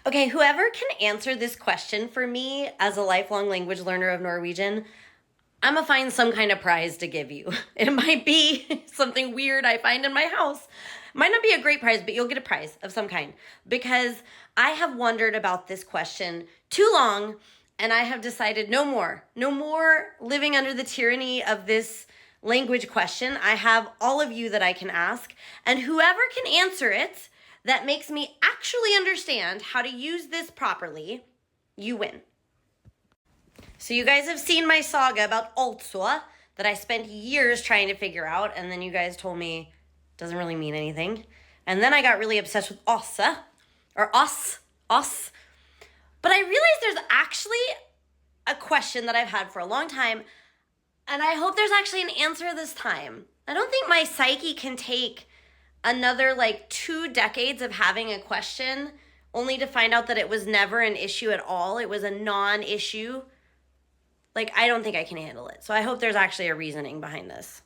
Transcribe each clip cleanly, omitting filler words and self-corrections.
Okay, whoever can answer this question for me as a lifelong language learner of Norwegian, I'm gonna find some kind of prize to give you. It might be something weird I find in my house. Might not be a great prize, but you'll get a prize of some kind because I have wondered about this question too long and I have decided no more living under the tyranny of this language question. I have all of you that I can ask, and whoever can answer it that makes me actually understand how to use this properly, you win. So you guys have seen my saga about also that I spent years trying to figure out, and then you guys told me it doesn't really mean anything. And then I got really obsessed with ossa, or us. But I realized there's actually a question that I've had for a long time, and I hope there's actually an answer this time. I don't think my psyche can take another 2 decades of having a question only to find out that it was never an issue at all. It was a non-issue. I don't think I can handle it. So I hope there's actually a reasoning behind this.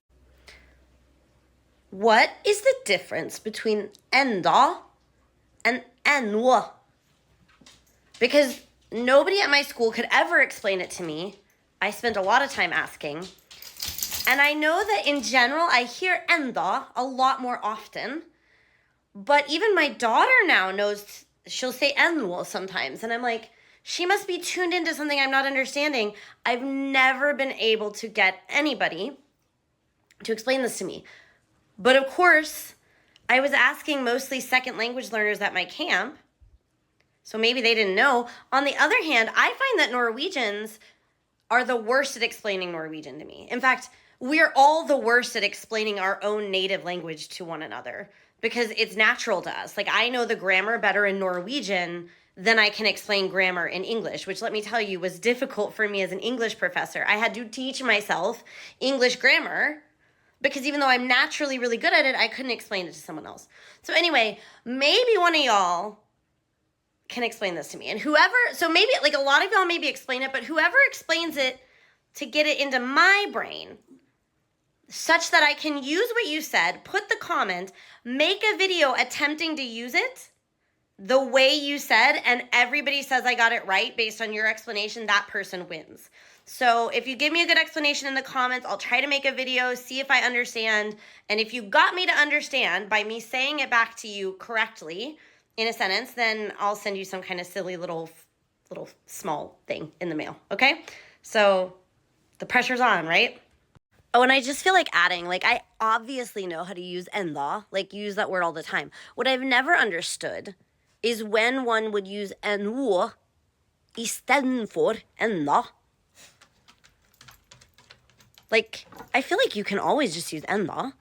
What is the difference between enda and ennå? Because nobody at my school could ever explain it to me. I spent a lot of time asking. And I know that in general, I hear enda a lot more often. But even my daughter now knows, she'll say ennå sometimes. And I'm like, she must be tuned into something I'm not understanding. I've never been able to get anybody to explain this to me. But of course, I was asking mostly second language learners at my camp. So maybe they didn't know. On the other hand, I find that Norwegians are the worst at explaining Norwegian to me. In fact, we're all the worst at explaining our own native language to one another because it's natural to us. I know the grammar better in Norwegian than I can explain grammar in English, which, let me tell you, was difficult for me as an English professor. I had to teach myself English grammar because even though I'm naturally really good at it, I couldn't explain it to someone else. So anyway, maybe one of y'all can explain this to me. And so maybe a lot of y'all maybe explain it, but whoever explains it to get it into my brain such that I can use what you said, put the comment, make a video attempting to use it the way you said, and everybody says I got it right based on your explanation, that person wins. So if you give me a good explanation in the comments, I'll try to make a video, see if I understand. And if you got me to understand by me saying it back to you correctly in a sentence, then I'll send you some kind of silly little small thing in the mail, okay? So the pressure's on, right? Oh, and I just feel like adding, I obviously know how to use enda, use that word all the time. What I've never understood is when one would use ennå istedenfor enda. I feel like you can always just use enda,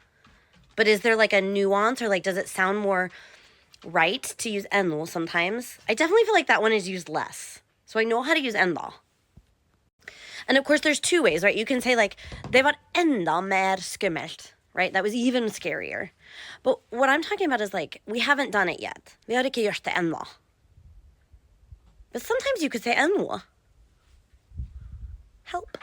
but is there a nuance or does it sound more right to use ennå sometimes? I definitely feel like that one is used less. So I know how to use enda. And of course, there's 2 ways, right? You can say det var enda mer skummelt, right? That was even scarier. But what I'm talking about is we haven't done it yet. Vi har ikke gjort det ennå. But sometimes you could say ennå. Help.